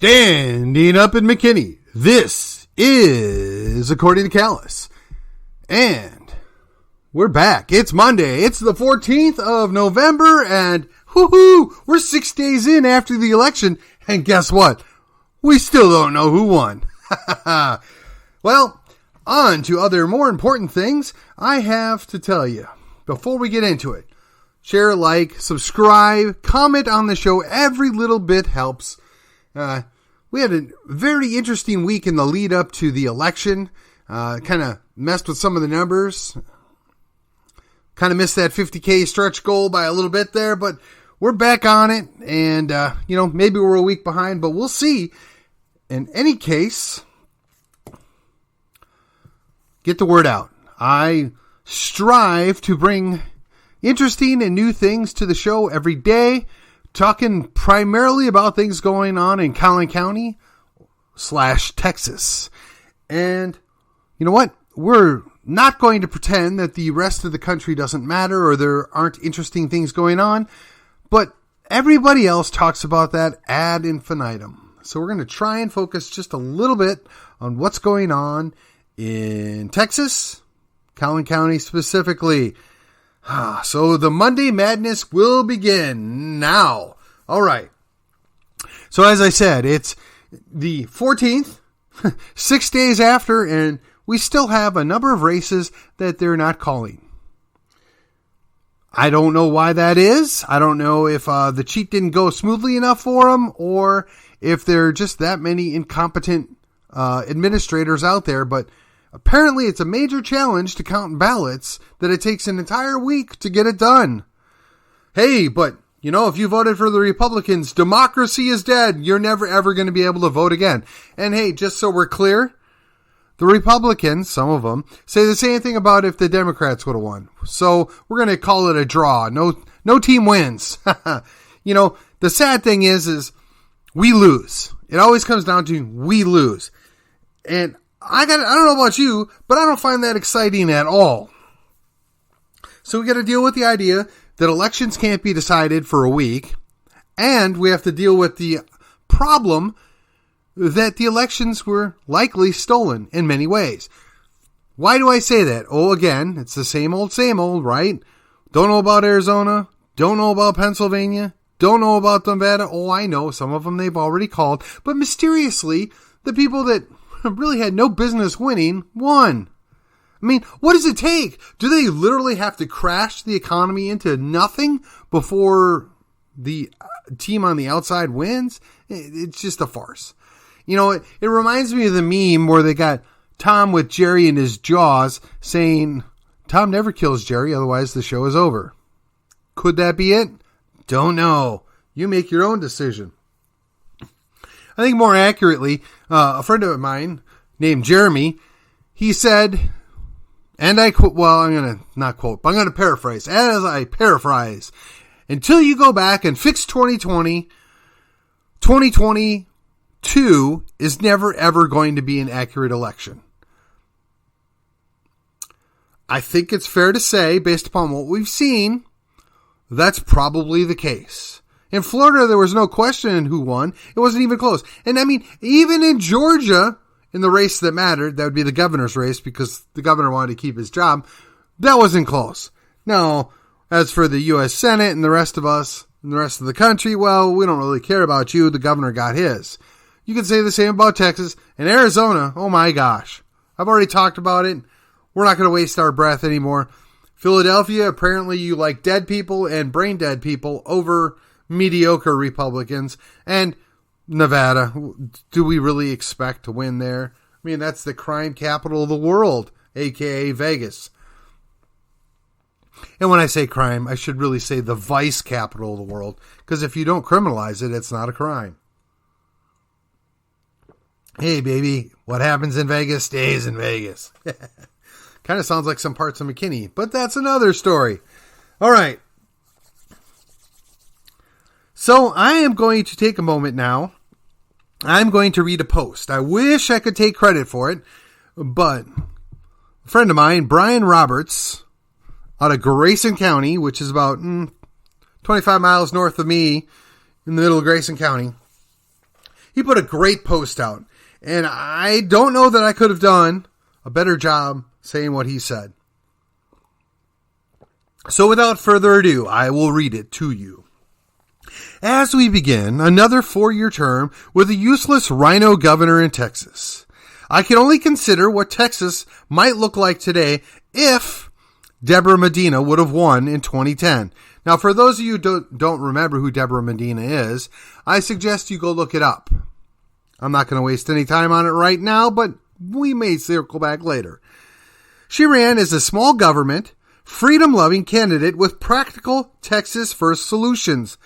Standing up in McKinney, this is According to Callus. And we're back. It's Monday. It's the 14th of November, and whoo-hoo, we're 6 days in after the election, and guess what? We still don't know who won. Well, on to other more important things I have to tell you. Before we get into it, share, like, subscribe, comment on the show. Every little bit helps. We had a very interesting week in the lead up to the election. Kind of messed with some of the numbers. Kind of missed that 50K stretch goal by a little bit there, but we're back on it. And, maybe we're a week behind, but we'll see. In any case, get the word out. I strive to bring interesting and new things to the show every day. Talking primarily about things going on in Collin County / Texas. And you know what? We're not going to pretend that the rest of the country doesn't matter or there aren't interesting things going on. But everybody else talks about that ad infinitum. So we're going to try and focus just a little bit on what's going on in Texas, Collin County specifically. So the Monday Madness will begin now. All right. So as I said, it's the 14th, 6 days after, and we still have a number of races that they're not calling. I don't know why that is. I don't know if the cheat didn't go smoothly enough for them or if there are just that many incompetent administrators out there, but apparently it's a major challenge to count ballots that it takes an entire week to get it done. Hey, but, if you voted for the Republicans, democracy is dead. You're never, ever going to be able to vote again. And hey, just so we're clear, the Republicans, some of them, say the same thing about if the Democrats would have won. So we're going to call it a draw. No team wins. The sad thing is we lose. It always comes down to we lose. And I don't know about you, but I don't find that exciting at all. So we got to deal with the idea that elections can't be decided for a week, and we have to deal with the problem that the elections were likely stolen in many ways. Why do I say that? Oh, again, it's the same old, right? Don't know about Arizona, don't know about Pennsylvania, don't know about Nevada. Oh, I know, some of them they've already called, but mysteriously, the people that really had no business winning won. I mean, what does it take? Do they literally have to crash the economy into nothing before the team on the outside wins? It's just a farce. It reminds me of the meme where they got Tom with Jerry in his jaws saying, Tom never kills Jerry, otherwise the show is over. Could that be it? Don't know. You make your own decision. I think more accurately, a friend of mine named Jeremy, he said, and I quote, well, I'm going to not quote, but I'm going to paraphrase. As I paraphrase, until you go back and fix 2020, 2022 is never ever going to be an accurate election. I think it's fair to say, based upon what we've seen, that's probably the case. In Florida, there was no question who won. It wasn't even close. And I mean, even in Georgia, in the race that mattered, that would be the governor's race because the governor wanted to keep his job, that wasn't close. Now, as for the U.S. Senate and the rest of us and the rest of the country, well, we don't really care about you. The governor got his. You can say the same about Texas and Arizona. Oh my gosh. I've already talked about it. We're not going to waste our breath anymore. Philadelphia, apparently you like dead people and brain dead people over mediocre Republicans. And Nevada, do we really expect to win there? I mean, that's the crime capital of the world, aka Vegas. And when I say crime, I should really say the vice capital of the world, because if you don't criminalize it, it's not a crime. Hey, baby, what happens in Vegas stays in Vegas. Kind of sounds like some parts of McKinney, but that's another story. All right. So I am going to take a moment now. I'm going to read a post. I wish I could take credit for it, but a friend of mine, Brian Roberts, out of Grayson County, which is about 25 miles north of me in the middle of Grayson County, He put a great post out, and I don't know that I could have done a better job saying what he said. So without further ado, I will read it to you. As we begin another 4-year term with a useless rhino governor in Texas, I can only consider what Texas might look like today if Deborah Medina would have won in 2010. Now, for those of you who don't remember who Deborah Medina is, I suggest you go look it up. I'm not going to waste any time on it right now, but we may circle back later. She ran as a small government, freedom-loving candidate with practical Texas-first solutions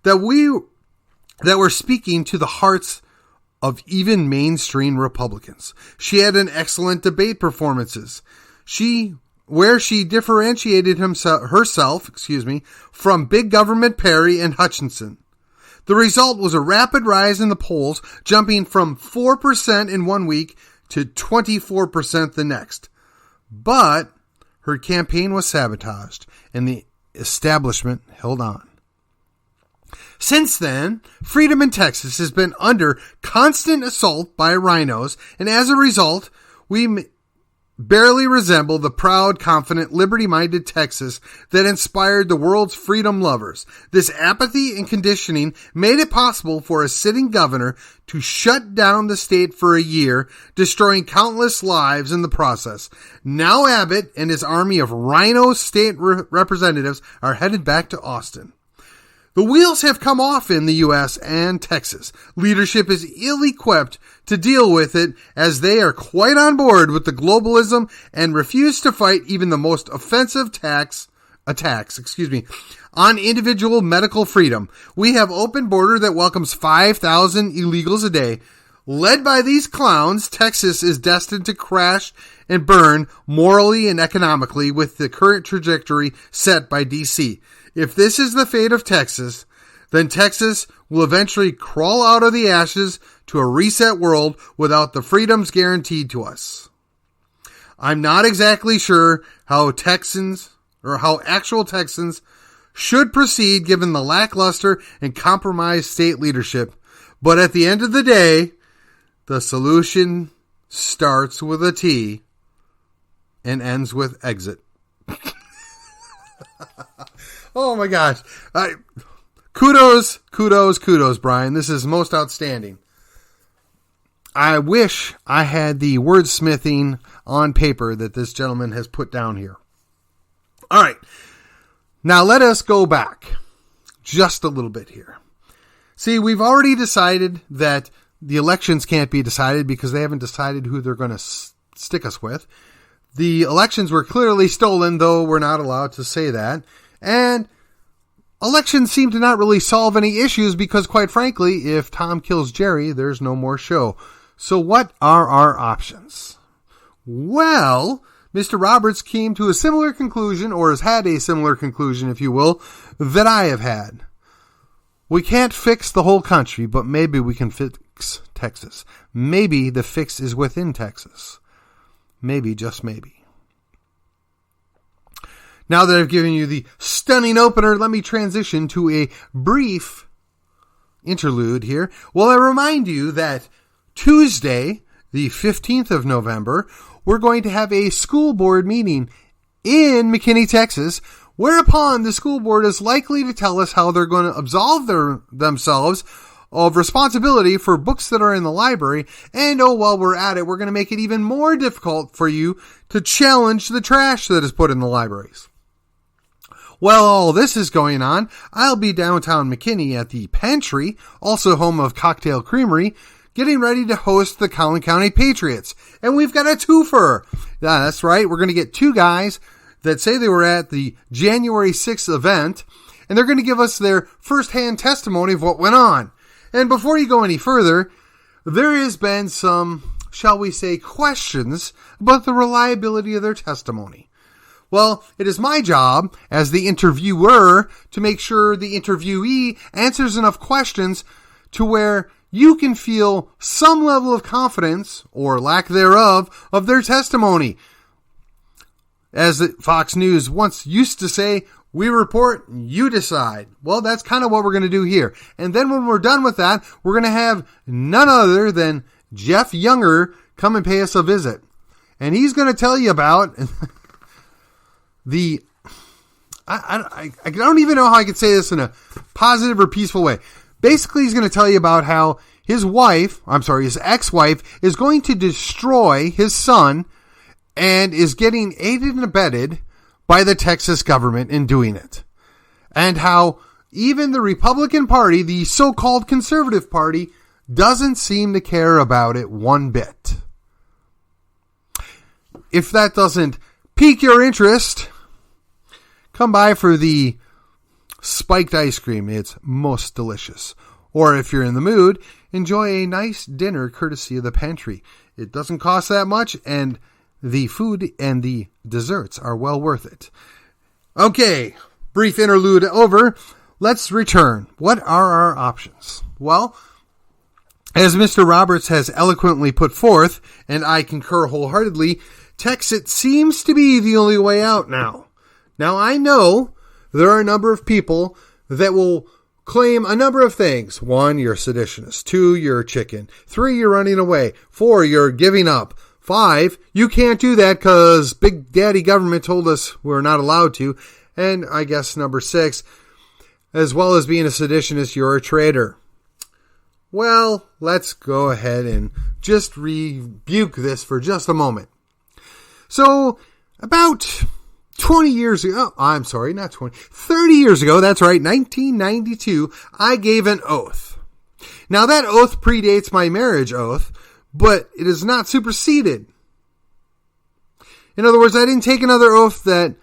that were speaking to the hearts of even mainstream Republicans. She had an excellent debate performances. Where she differentiated herself from big government Perry and Hutchinson. The result was a rapid rise in the polls, jumping from 4% in 1 week to 24% the next. But her campaign was sabotaged, and the establishment held on. Since then, freedom in Texas has been under constant assault by rhinos, and as a result, we barely resemble the proud, confident, liberty-minded Texas that inspired the world's freedom lovers. This apathy and conditioning made it possible for a sitting governor to shut down the state for a year, destroying countless lives in the process. Now Abbott and his army of rhino state representatives are headed back to Austin. The wheels have come off in the U.S. and Texas. Leadership is ill-equipped to deal with it, as they are quite on board with the globalism and refuse to fight even the most offensive attacks on individual medical freedom. We have open border that welcomes 5,000 illegals a day. Led by these clowns, Texas is destined to crash and burn morally and economically with the current trajectory set by D.C. If this is the fate of Texas, then Texas will eventually crawl out of the ashes to a reset world without the freedoms guaranteed to us. I'm not exactly sure how actual Texans should proceed given the lackluster and compromised state leadership, but at the end of the day, the solution starts with a T and ends with exit. Oh my gosh. Kudos, Brian. This is most outstanding. I wish I had the wordsmithing on paper that this gentleman has put down here. All right. Now let us go back just a little bit here. See, we've already decided that the elections can't be decided because they haven't decided who they're going to stick us with. The elections were clearly stolen, though we're not allowed to say that. And elections seem to not really solve any issues because, quite frankly, if Tom kills Jerry, there's no more show. So what are our options? Well, Mr. Roberts came to a similar conclusion, or has had a similar conclusion, if you will, that I have had. We can't fix the whole country, but maybe we can fix Texas. Maybe the fix is within Texas. Maybe, just maybe. Now that I've given you the stunning opener, let me transition to a brief interlude here. Well, I remind you that Tuesday, the 15th of November, we're going to have a school board meeting in McKinney, Texas, whereupon the school board is likely to tell us how they're going to absolve themselves of responsibility for books that are in the library. And while we're at it, we're going to make it even more difficult for you to challenge the trash that is put in the libraries. While all this is going on, I'll be downtown McKinney at the Pantry, also home of Cocktail Creamery, getting ready to host the Collin County Patriots. And we've got a twofer. Yeah, that's right. We're going to get two guys that say they were at the January 6th event, and they're going to give us their firsthand testimony of what went on. And before you go any further, there has been some, shall we say, questions about the reliability of their testimony. Well, it is my job as the interviewer to make sure the interviewee answers enough questions to where you can feel some level of confidence, or lack thereof, of their testimony. As Fox News once used to say, We report, you decide. Well, that's kind of what we're going to do here. And then when we're done with that, we're going to have none other than Jeff Younger come and pay us a visit. And he's going to tell you about I don't even know how I could say this in a positive or peaceful way. Basically, he's going to tell you about how his ex-wife is going to destroy his son and is getting aided and abetted by the Texas government in doing it. And how even the Republican Party, the so-called conservative party, doesn't seem to care about it one bit. If that doesn't pique your interest, come by for the spiked ice cream. It's most delicious. Or if you're in the mood, enjoy a nice dinner courtesy of the pantry. It doesn't cost that much, and the food and the desserts are well worth it. Okay, brief interlude over. Let's return. What are our options? Well, as Mr. Roberts has eloquently put forth, and I concur wholeheartedly, Texit seems to be the only way out now. Now, I know there are a number of people that will claim a number of things. 1, you're a seditionist. 2, you're a chicken. 3, you're running away. 4, you're giving up. 5, you can't do that because Big Daddy government told us we're not allowed to. And I guess number 6, as well as being a seditionist, you're a traitor. Well, let's go ahead and just rebuke this for just a moment. So, about 20 years ago, I'm sorry, not 20, 30 years ago, that's right, 1992, I gave an oath. Now, that oath predates my marriage oath, but it is not superseded. In other words, I didn't take another oath that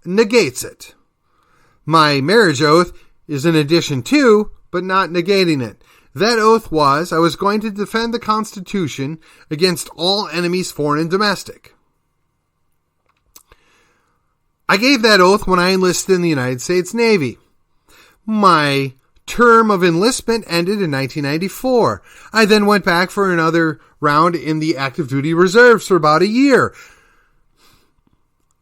negates it. My marriage oath is an addition to, but not negating it. That oath was, I was going to defend the Constitution against all enemies, foreign and domestic. I gave that oath when I enlisted in the United States Navy. My term of enlistment ended in 1994. I then went back for another round in the active duty reserves for about a year.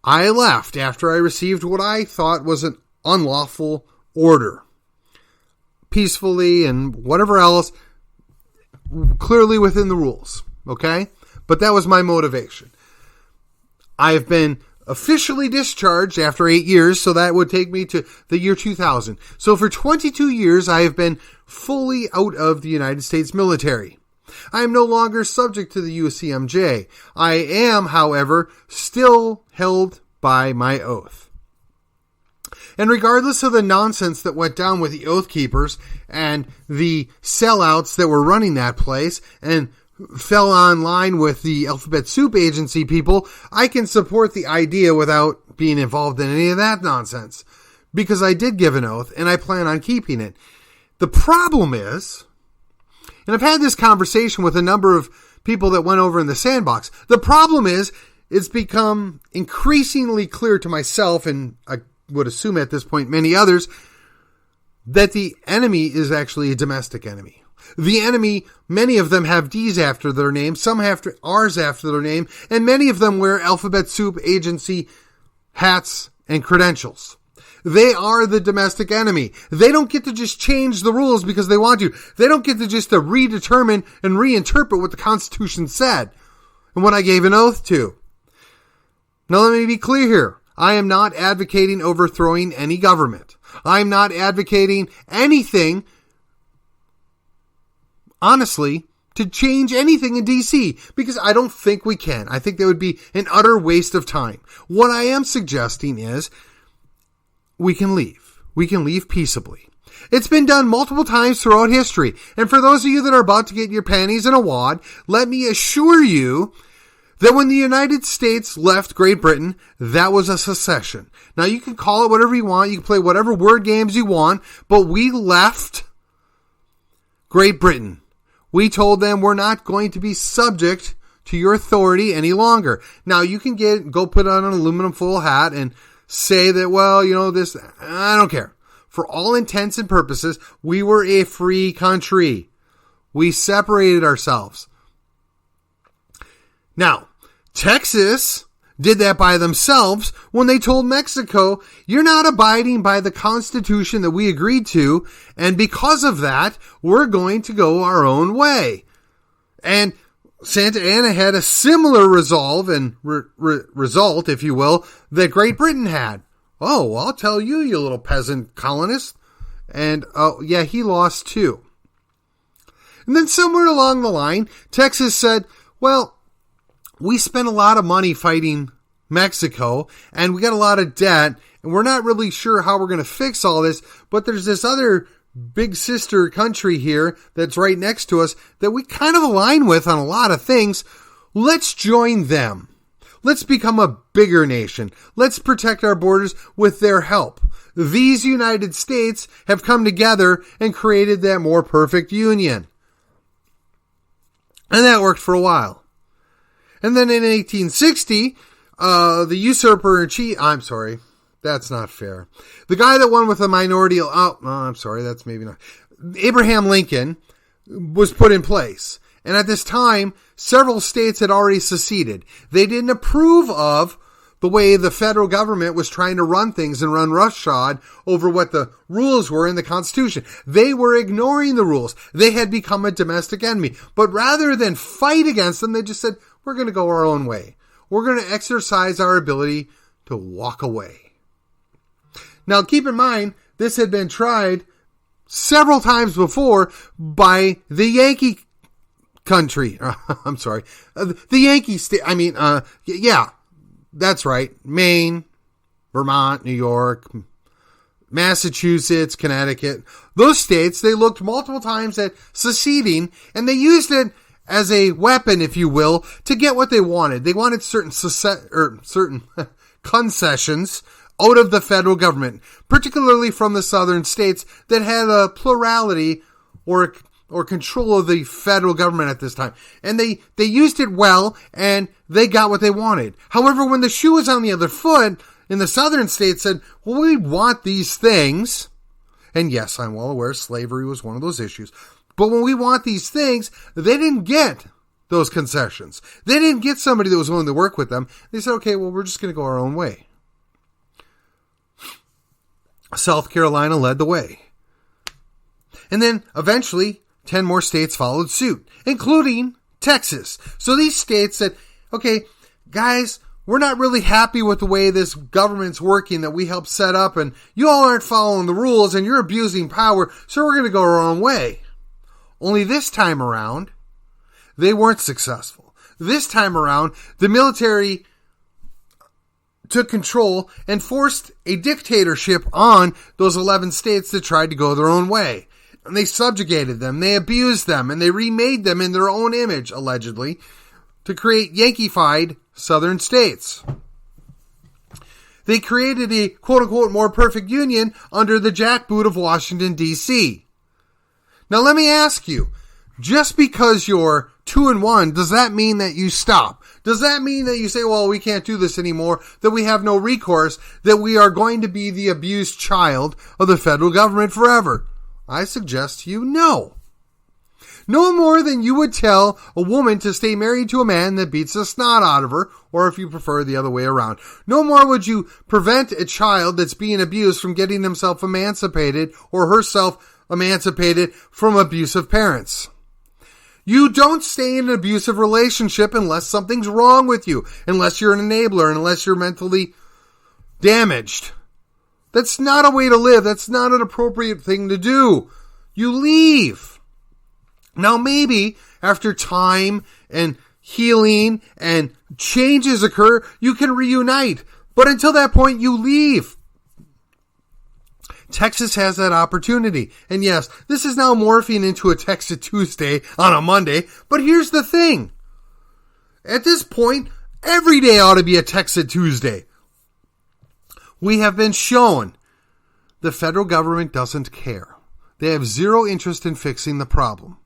I left after I received what I thought was an unlawful order. Peacefully and whatever else, clearly within the rules. Okay? But that was my motivation. I've been officially discharged after 8 years, so that would take me to the year 2000. So for 22 years, I have been fully out of the United States military. I am no longer subject to the UCMJ. I am, however, still held by my oath. And regardless of the nonsense that went down with the Oath Keepers and the sellouts that were running that place and fell on line with the Alphabet Soup Agency people, I can support the idea without being involved in any of that nonsense. Because I did give an oath, and I plan on keeping it. The problem is, and I've had this conversation with a number of people that went over in the sandbox, the problem is, it's become increasingly clear to myself, and I would assume at this point many others, that the enemy is actually a domestic enemy. The enemy, many of them have D's after their name, some have R's after their name, and many of them wear Alphabet Soup Agency hats and credentials. They are the domestic enemy. They don't get to just change the rules because they want to. They don't get to just to redetermine and reinterpret what the Constitution said and what I gave an oath to. Now let me be clear here. I am not advocating overthrowing any government. I'm not advocating anything, honestly, to change anything in D.C. because I don't think we can. I think that would be an utter waste of time. What I am suggesting is we can leave. We can leave peaceably. It's been done multiple times throughout history. And for those of you that are about to get your panties in a wad, let me assure you that when the United States left Great Britain, that was a secession. Now, you can call it whatever you want. You can play whatever word games you want. But we left Great Britain. We told them we're not going to be subject to your authority any longer. Now, you can go put on an aluminum foil hat and say that, well, this, I don't care. For all intents and purposes, we were a free country. We separated ourselves. Now, Texas did that by themselves when they told Mexico, you're not abiding by the Constitution that we agreed to, and because of that, we're going to go our own way. And Santa Anna had a similar resolve and result, if you will, that Great Britain had. Oh, well, I'll tell you, you little peasant colonist. And, oh, yeah, he lost too. And then somewhere along the line, Texas said, well, we spent a lot of money fighting Mexico, and we got a lot of debt, and we're not really sure how we're going to fix all this, but there's this other big sister country here that's right next to us that we kind of align with on a lot of things. Let's join them. Let's become a bigger nation. Let's protect our borders with their help. These United States have come together and created that more perfect union. And that worked for a while. And then in 1860, the usurper in chief, I'm sorry, that's not fair. The guy that won with a minority, I'm sorry, that's maybe not. Abraham Lincoln was put in place. And at this time, several states had already seceded. They didn't approve of the way the federal government was trying to run things and run roughshod over what the rules were in the Constitution. They were ignoring the rules. They had become a domestic enemy. But rather than fight against them, they just said, we're going to go our own way. We're going to exercise our ability to walk away. Now, keep in mind, this had been tried several times before by the Yankee country. I'm sorry. The Yankee state. Yeah, that's right. Maine, Vermont, New York, Massachusetts, Connecticut. Those states, they looked multiple times at seceding, and they used it as a weapon, if you will, to get what they wanted. They wanted certain concessions out of the federal government, particularly from the southern states that had a plurality or control of the federal government at this time. And they used it well, and they got what they wanted. However, when the shoe was on the other foot, in the southern states said, well, we want these things. And yes, I'm well aware slavery was one of those issues. But when we want these things, they didn't get those concessions. They didn't get somebody that was willing to work with them. They said, okay, well, we're just going to go our own way. South Carolina led the way. And then eventually 10 more states followed suit, including Texas. So these states said, okay, guys, we're not really happy with the way this government's working that we helped set up, and you all aren't following the rules and you're abusing power, so we're going to go our own way. Only this time around, they weren't successful. This time around, the military took control and forced a dictatorship on those 11 states that tried to go their own way. And they subjugated them, they abused them, and they remade them in their own image, allegedly, to create Yankeefied southern states. They created a quote-unquote more perfect union under the jackboot of Washington, D.C. Now let me ask you, just because you're 2-1, does that mean that you stop? Does that mean that you say, well, we can't do this anymore, that we have no recourse, that we are going to be the abused child of the federal government forever? I suggest to you, no. No more than you would tell a woman to stay married to a man that beats the snot out of her, or if you prefer, the other way around. No more would you prevent a child that's being abused from getting himself emancipated or herself emancipated from abusive parents. You don't stay in an abusive relationship unless something's wrong with you, unless you're an enabler, unless you're mentally damaged. That's not a way to live. That's not an appropriate thing to do. You leave. Now maybe after time and healing and changes occur, you can reunite. But until that point, you leave. Texas has that opportunity. And yes, this is now morphing into a Texas Tuesday on a Monday. But here's the thing. At this point, every day ought to be a Texas Tuesday. We have been shown the federal government doesn't care. They have zero interest in fixing the problem.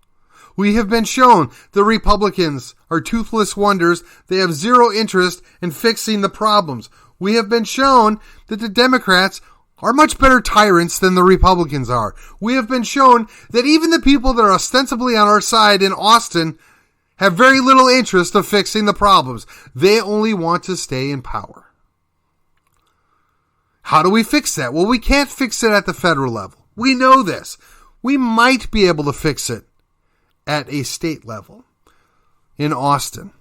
We have been shown the Republicans are toothless wonders. They have zero interest in fixing the problems. We have been shown that the Democrats are much better tyrants than the Republicans are. We have been shown that even the people that are ostensibly on our side in Austin have very little interest of fixing the problems. They only want to stay in power. How do we fix that? Well, we can't fix it at the federal level. We know this. We might be able to fix it at a state level in Austin.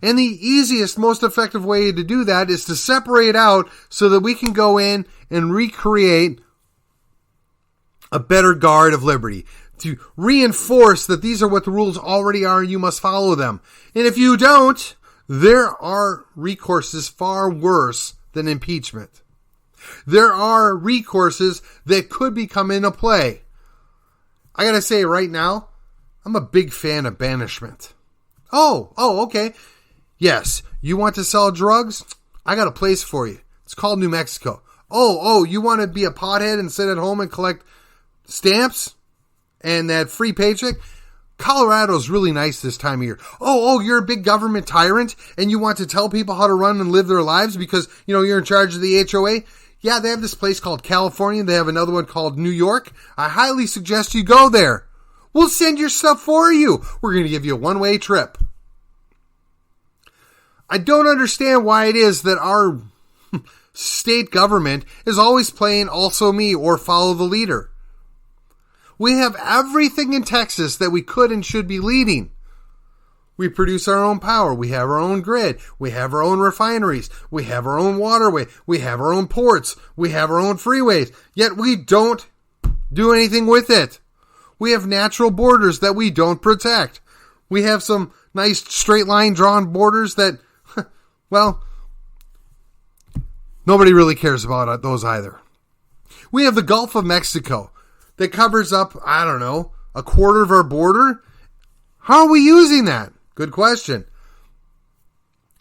And the easiest, most effective way to do that is to separate out so that we can go in and recreate a better guard of liberty, to reinforce that these are what the rules already are and you must follow them. And if you don't, there are recourses far worse than impeachment. There are recourses that could be come into play. I gotta say right now, I'm a big fan of banishment. Oh, okay. Yes, you want to sell drugs? I got a place for you. It's called New Mexico. Oh, you want to be a pothead and sit at home and collect stamps and that free paycheck? Colorado's really nice this time of year. Oh, you're a big government tyrant and you want to tell people how to run and live their lives because, you're in charge of the HOA? Yeah, they have this place called California. They have another one called New York. I highly suggest you go there. We'll send your stuff for you. We're going to give you a one-way trip. I don't understand why it is that our state government is always playing also me or follow the leader. We have everything in Texas that we could and should be leading. We produce our own power. We have our own grid. We have our own refineries. We have our own waterway. We have our own ports. We have our own freeways. Yet we don't do anything with it. We have natural borders that we don't protect. We have some nice straight line drawn borders that, well, nobody really cares about those either. We have the Gulf of Mexico that covers up, a quarter of our border. How are we using that? Good question.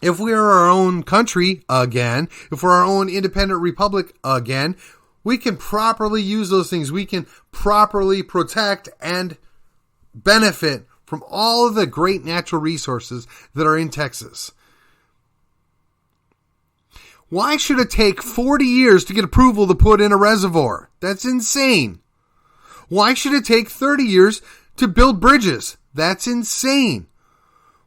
If we are our own country again, if we're our own independent republic again, we can properly use those things. We can properly protect and benefit from all of the great natural resources that are in Texas. Why should it take 40 years to get approval to put in a reservoir? That's insane. Why should it take 30 years to build bridges? That's insane.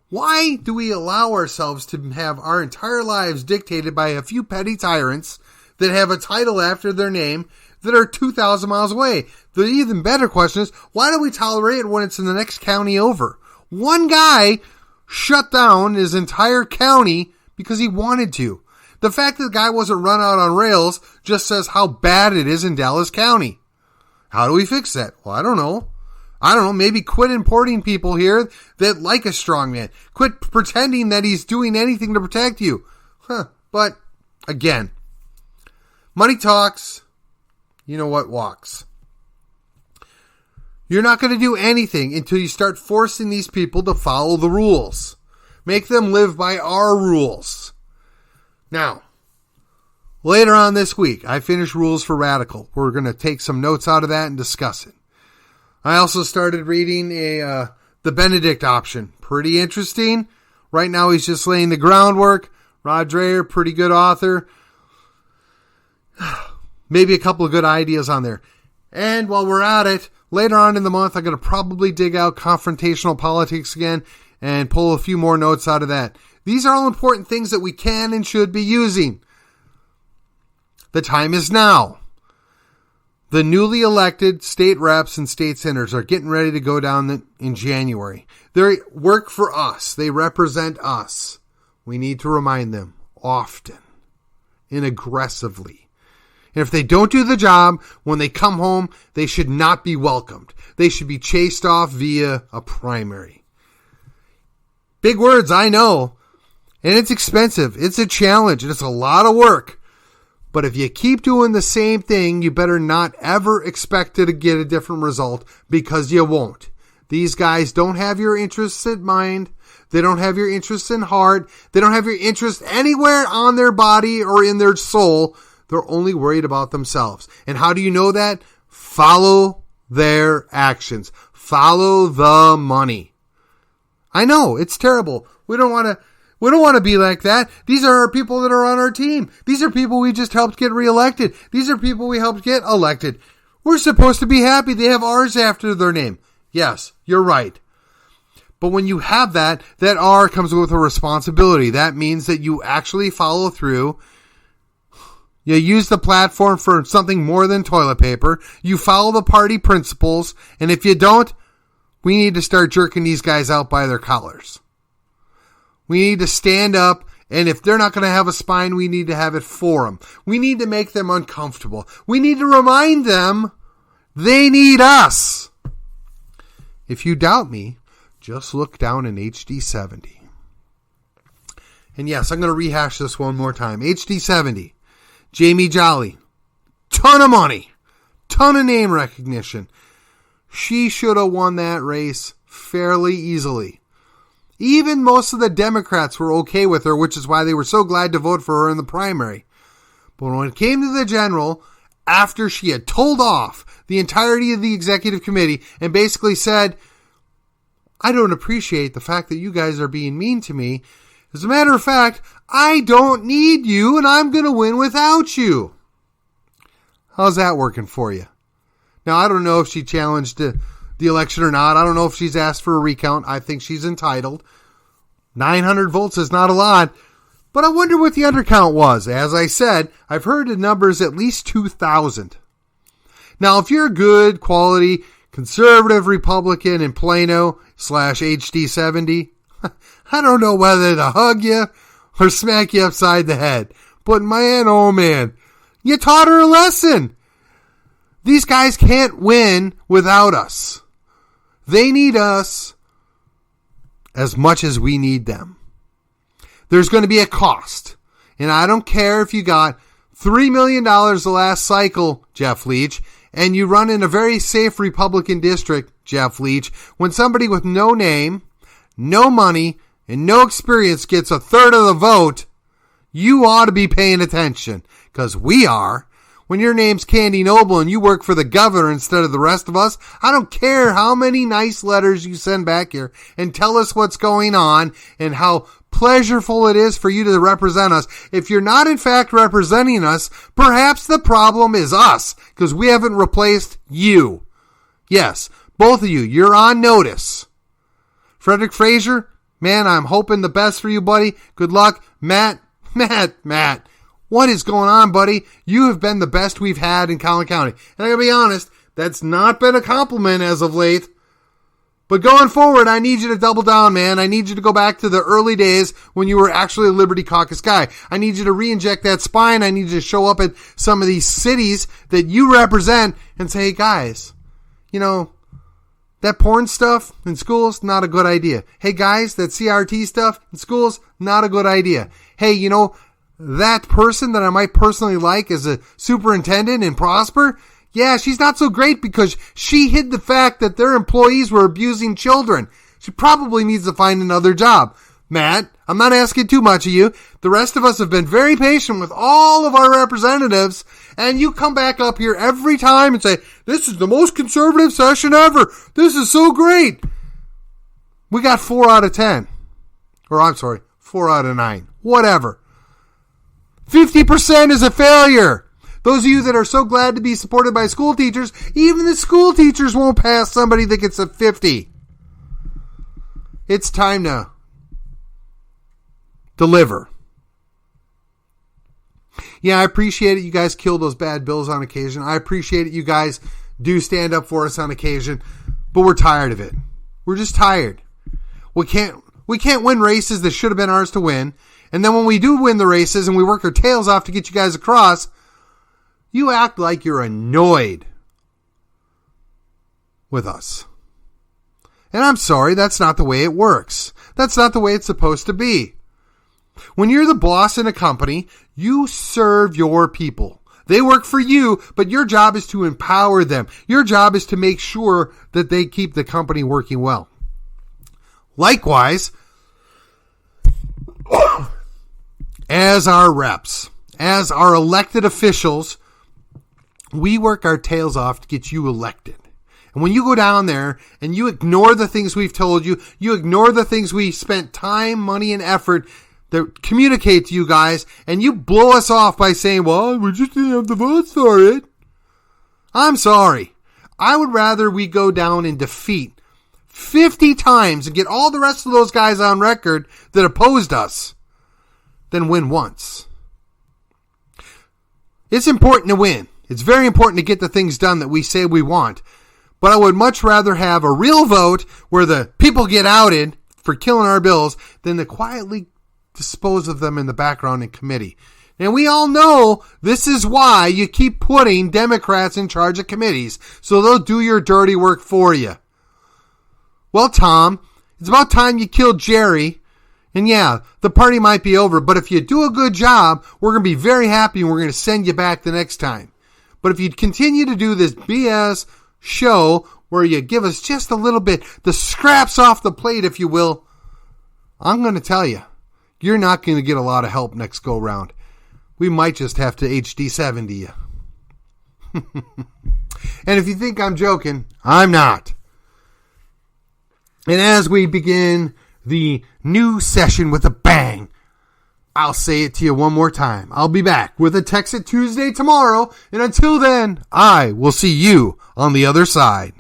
Why do we allow ourselves to have our entire lives dictated by a few petty tyrants that have a title after their name that are 2,000 miles away? The even better question is, why do we tolerate it when it's in the next county over? One guy shut down his entire county because he wanted to. The fact that the guy wasn't run out on rails just says how bad it is in Dallas County. How do we fix that? Well, I don't know. Maybe quit importing people here that like a strong man. Quit pretending that he's doing anything to protect you. But, again, money talks. You know what walks. You're not going to do anything until you start forcing these people to follow the rules. Make them live by our rules. Now, later on this week, I finished Rules for Radical. We're going to take some notes out of that and discuss it. I also started reading the Benedict option. Pretty interesting. Right now he's just laying the groundwork. Rod Dreher, pretty good author. Maybe a couple of good ideas on there. And while we're at it, later on in the month, I'm going to probably dig out confrontational politics again and pull a few more notes out of that. These are all important things that we can and should be using. The time is now. The newly elected state reps and state senators are getting ready to go down in January. They work for us. They represent us. We need to remind them often and aggressively. And if they don't do the job, when they come home, they should not be welcomed. They should be chased off via a primary. Big words, I know. And it's expensive. It's a challenge. And it's a lot of work. But if you keep doing the same thing, you better not ever expect to get a different result, because you won't. These guys don't have your interests in mind. They don't have your interests in heart. They don't have your interest anywhere on their body or in their soul. They're only worried about themselves. And how do you know that? Follow their actions. Follow the money. I know, it's terrible. We don't want to be like that. These are our people that are on our team. These are people we just helped get reelected. These are people we helped get elected. We're supposed to be happy they have ours after their name. Yes, you're right. But when you have that R comes with a responsibility. That means that you actually follow through. You use the platform for something more than toilet paper. You follow the party principles. And if you don't, we need to start jerking these guys out by their collars. We need to stand up. And if they're not going to have a spine, we need to have it for them. We need to make them uncomfortable. We need to remind them they need us. If you doubt me, just look down in HD 70. And yes, I'm going to rehash this one more time. HD 70. Jamie Jolly. Ton of money. Ton of name recognition. She should have won that race fairly easily. Even most of the Democrats were okay with her, which is why they were so glad to vote for her in the primary. But when it came to the general, after she had told off the entirety of the executive committee and basically said, I don't appreciate the fact that you guys are being mean to me. As a matter of fact, I don't need you and I'm going to win without you. How's that working for you? Now, I don't know if she challenged the election or not. I don't know if she's asked for a recount. I think she's entitled. 900 votes is not a lot. But I wonder what the undercount was. As I said, I've heard the numbers at least 2,000. Now, if you're a good quality conservative Republican in Plano / HD 70, I don't know whether to hug you or smack you upside the head. But man, oh man, you taught her a lesson. These guys can't win without us. They need us as much as we need them. There's going to be a cost. And I don't care if you got $3 million the last cycle, Jeff Leach, and you run in a very safe Republican district, Jeff Leach, when somebody with no name, no money, and no experience gets a third of the vote, you ought to be paying attention. Because we are. When your name's Candy Noble and you work for the governor instead of the rest of us, I don't care how many nice letters you send back here and tell us what's going on and how pleasureful it is for you to represent us. If you're not in fact representing us, perhaps the problem is us because we haven't replaced you. Yes, both of you, you're on notice. Frederick Frazier, man, I'm hoping the best for you, buddy. Good luck. Matt. What is going on, buddy? You have been the best we've had in Collin County. And I gotta be honest, that's not been a compliment as of late. But going forward, I need you to double down, man. I need you to go back to the early days when you were actually a Liberty Caucus guy. I need you to re-inject that spine. I need you to show up at some of these cities that you represent and say, hey, guys, you know, that porn stuff in schools, not a good idea. Hey, guys, that CRT stuff in schools, not a good idea. Hey, you know, that person that I might personally like as a superintendent in Prosper, yeah, she's not so great because she hid the fact that their employees were abusing children. She probably needs to find another job. Matt, I'm not asking too much of you. The rest of us have been very patient with all of our representatives, and you come back up here every time and say, this is the most conservative session ever. This is so great. We got 4 out of 10. Or I'm sorry, 4 out of 9. Whatever. 50% is a failure. Those of you that are so glad to be supported by school teachers, even the school teachers won't pass somebody that gets a 50. It's time to deliver. Yeah, I appreciate it. You guys kill those bad bills on occasion. I appreciate it. You guys do stand up for us on occasion, but we're tired of it. We're just tired. We can't win races that should have been ours to win. And then when we do win the races and we work our tails off to get you guys across, you act like you're annoyed with us. And I'm sorry, that's not the way it works. That's not the way it's supposed to be. When you're the boss in a company, you serve your people. They work for you, but your job is to empower them. Your job is to make sure that they keep the company working well. Likewise, as our reps, as our elected officials, we work our tails off to get you elected. And when you go down there and you ignore the things we've told you, you ignore the things we spent time, money, and effort to communicate to you guys, and you blow us off by saying, well, we just didn't have the votes for it. I'm sorry. I would rather we go down and defeat 50 times and get all the rest of those guys on record that opposed us than win once. It's important to win. It's very important to get the things done that we say we want. But I would much rather have a real vote where the people get outed for killing our bills than to quietly dispose of them in the background in committee. And we all know this is why you keep putting Democrats in charge of committees, so they'll do your dirty work for you. Well, Tom, it's about time you killed Jerry. And yeah, the party might be over, but if you do a good job, we're going to be very happy and we're going to send you back the next time. But if you continue to do this BS show where you give us just a little bit, the scraps off the plate, if you will, I'm going to tell you, you're not going to get a lot of help next go round. We might just have to HD 70 you. And if you think I'm joking, I'm not. And as we begin the new session with a bang, I'll say it to you one more time. I'll be back with a Text It Tuesday tomorrow. And until then, I will see you on the other side.